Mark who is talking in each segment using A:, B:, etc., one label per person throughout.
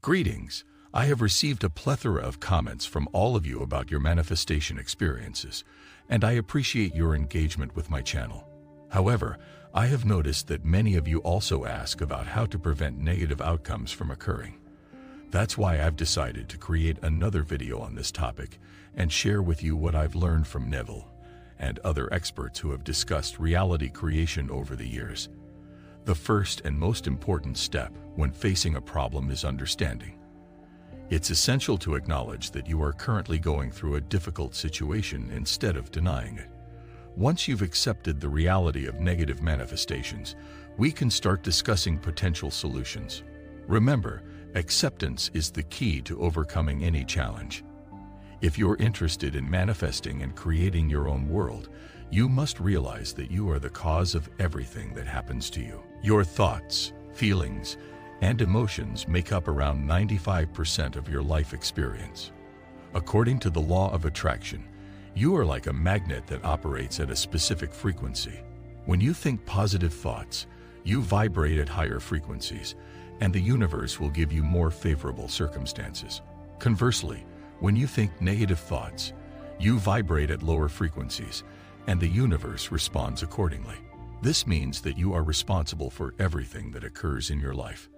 A: Greetings. I have received a plethora of comments from all of you about your manifestation experiences, and I appreciate your engagement with my channel. However, I have noticed that many of you also ask about how to prevent negative outcomes from occurring. That's why I've decided to create another video on this topic and share with you what I've learned from Neville and other experts who have discussed reality creation over the years. The first and most important step when facing a problem is understanding. It's essential to acknowledge that you are currently going through a difficult situation instead of denying it. Once you've accepted the reality of negative manifestations, we can start discussing potential solutions. Remember, acceptance is the key to overcoming any challenge. If you're interested in manifesting and creating your own world, you must realize that you are the cause of everything that happens to you. Your thoughts, feelings, and emotions make up around 95% of your life experience. According to the law of attraction, you are like a magnet that operates at a specific frequency. When you think positive thoughts, you vibrate at higher frequencies, and the universe will give you more favorable circumstances. Conversely, when you think negative thoughts, you vibrate at lower frequencies, and the universe responds accordingly. This means that you are responsible for everything that occurs in your life.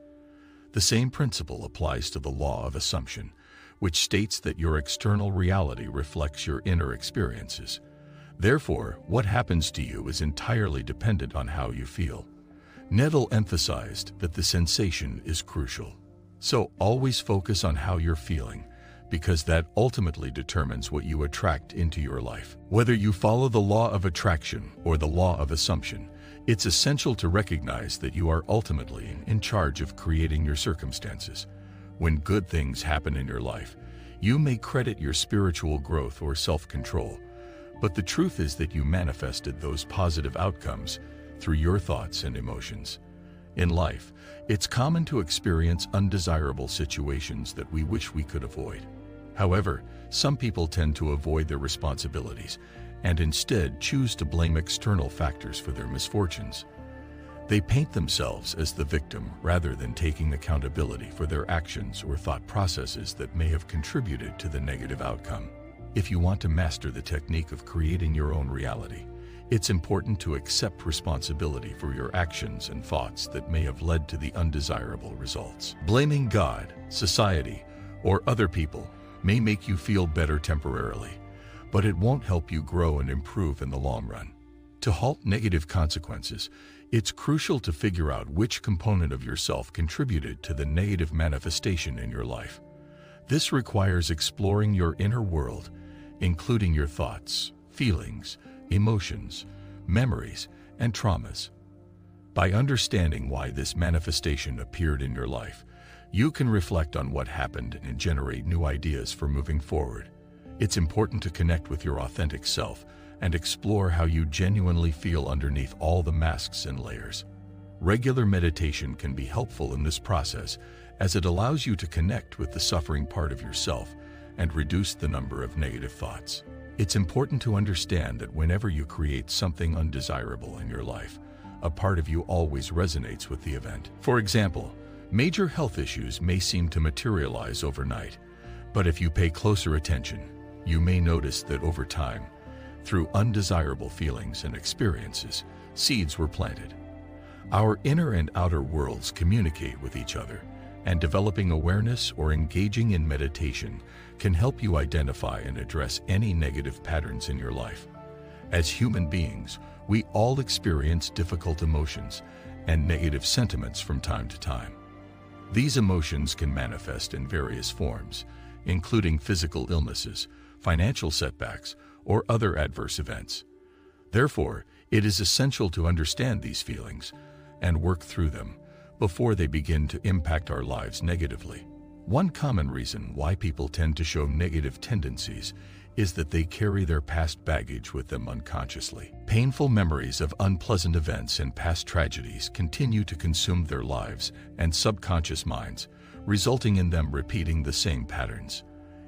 A: The same principle applies to the law of assumption, which states that your external reality reflects your inner experiences. Therefore, what happens to you is entirely dependent on how you feel. Neville emphasized that the sensation is crucial. So always focus on how you're feeling, because that ultimately determines what you attract into your life. Whether you follow the law of attraction or the law of assumption, it's essential to recognize that you are ultimately in charge of creating your circumstances. When good things happen in your life, you may credit your spiritual growth or self-control, but the truth is that you manifested those positive outcomes through your thoughts and emotions. In life, it's common to experience undesirable situations that we wish we could avoid. However, some people tend to avoid their responsibilities and instead choose to blame external factors for their misfortunes. They paint themselves as the victim rather than taking accountability for their actions or thought processes that may have contributed to the negative outcome. If you want to master the technique of creating your own reality, it's important to accept responsibility for your actions and thoughts that may have led to the undesirable results. Blaming God, society, or other people may make you feel better temporarily, but it won't help you grow and improve in the long run. To halt negative consequences, it's crucial to figure out which component of yourself contributed to the negative manifestation in your life. This requires exploring your inner world, including your thoughts, feelings, emotions, memories, and traumas. By understanding why this manifestation appeared in your life, you can reflect on what happened and generate new ideas for moving forward. It's important to connect with your authentic self and explore how you genuinely feel underneath all the masks and layers. Regular meditation can be helpful in this process, as it allows you to connect with the suffering part of yourself and reduce the number of negative thoughts. It's important to understand that whenever you create something undesirable in your life, a part of you always resonates with the event. For example, major health issues may seem to materialize overnight, but if you pay closer attention, you may notice that over time, through undesirable feelings and experiences, seeds were planted. Our inner and outer worlds communicate with each other, and developing awareness or engaging in meditation can help you identify and address any negative patterns in your life. As human beings, we all experience difficult emotions and negative sentiments from time to time. These emotions can manifest in various forms, including physical illnesses, financial setbacks, or other adverse events. Therefore, it is essential to understand these feelings and work through them before they begin to impact our lives negatively. One common reason why people tend to show negative tendencies is that they carry their past baggage with them unconsciously. Painful memories of unpleasant events and past tragedies continue to consume their lives and subconscious minds, resulting in them repeating the same patterns.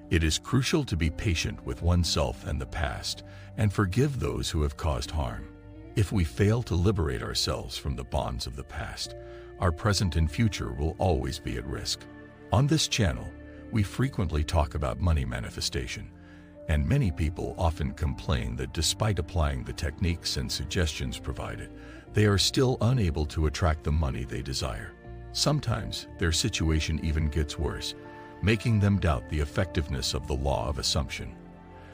A: It is crucial to be patient with oneself and the past and forgive those who have caused harm. If we fail to liberate ourselves from the bonds of the past, our present and future will always be at risk. On this channel, we frequently talk about money manifestation, and many people often complain that despite applying the techniques and suggestions provided, they are still unable to attract the money they desire. Sometimes their situation even gets worse, making them doubt the effectiveness of the law of assumption.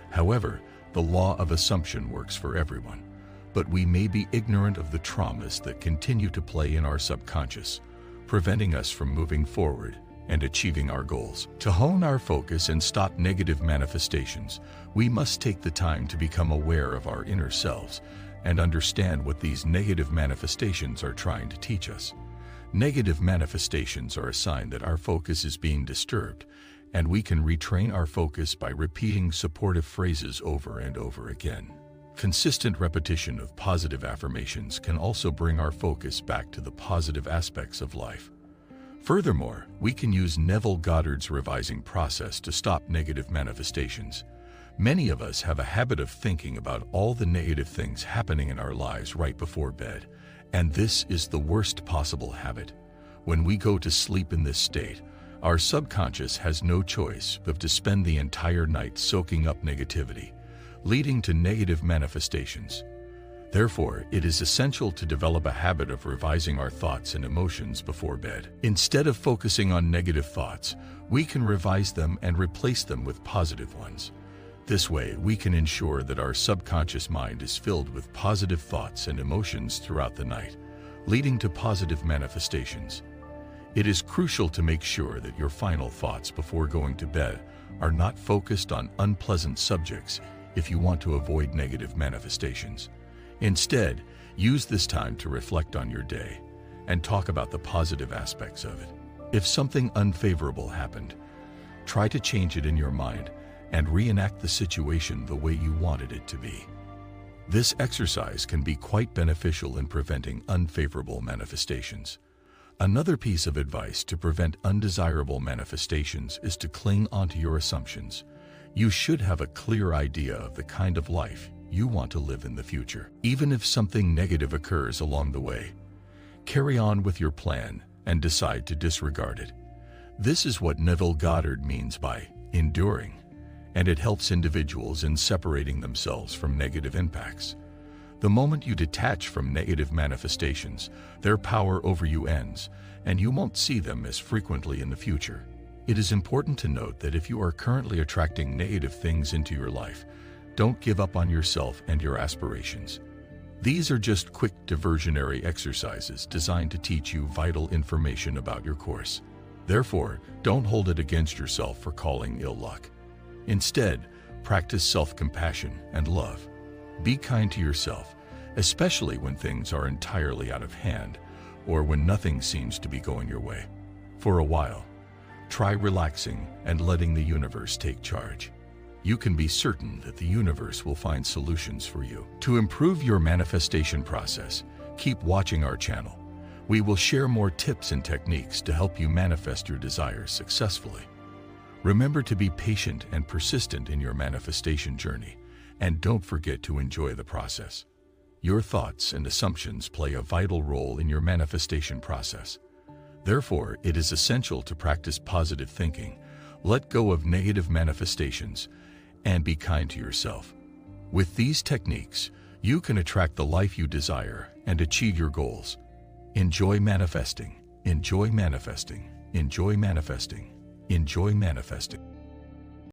A: However, the law of assumption works for everyone, but we may be ignorant of the traumas that continue to play in our subconscious, preventing us from moving forward and achieving our goals. To hone our focus and stop negative manifestations, we must take the time to become aware of our inner selves and understand what these negative manifestations are trying to teach us. Negative manifestations are a sign that our focus is being disturbed, and we can retrain our focus by repeating supportive phrases over and over again. Consistent repetition of positive affirmations can also bring our focus back to the positive aspects of life. Furthermore, we can use Neville Goddard's revising process to stop negative manifestations. Many of us have a habit of thinking about all the negative things happening in our lives right before bed, and this is the worst possible habit. When we go to sleep in this state, our subconscious has no choice but to spend the entire night soaking up negativity, leading to negative manifestations. Therefore, it is essential to develop a habit of revising our thoughts and emotions before bed. Instead of focusing on negative thoughts, we can revise them and replace them with positive ones. This way, we can ensure that our subconscious mind is filled with positive thoughts and emotions throughout the night, leading to positive manifestations. It is crucial to make sure that your final thoughts before going to bed are not focused on unpleasant subjects if you want to avoid negative manifestations. Instead, use this time to reflect on your day and talk about the positive aspects of it. If something unfavorable happened, try to change it in your mind and reenact the situation the way you wanted it to be. This exercise can be quite beneficial in preventing unfavorable manifestations. Another piece of advice to prevent undesirable manifestations is to cling onto your assumptions. You should have a clear idea of the kind of life you want to live in the future. Even if something negative occurs along the way, carry on with your plan and decide to disregard it. This is what Neville Goddard means by enduring, and it helps individuals in separating themselves from negative impacts. The moment you detach from negative manifestations, their power over you ends, and you won't see them as frequently in the future. It is important to note that if you are currently attracting negative things into your life, don't give up on yourself and your aspirations. These are just quick diversionary exercises designed to teach you vital information about your course. Therefore, don't hold it against yourself for calling ill luck. Instead, practice self-compassion and love. Be kind to yourself, especially when things are entirely out of hand or when nothing seems to be going your way. For a while, try relaxing and letting the universe take charge. You can be certain that the universe will find solutions for you. To improve your manifestation process, keep watching our channel. We will share more tips and techniques to help you manifest your desires successfully. Remember to be patient and persistent in your manifestation journey, and don't forget to enjoy the process. Your thoughts and assumptions play a vital role in your manifestation process. Therefore, it is essential to practice positive thinking, let go of negative manifestations, and be kind to yourself. With these techniques, you can attract the life you desire and achieve your goals. Enjoy manifesting, enjoy manifesting, enjoy manifesting, enjoy manifesting.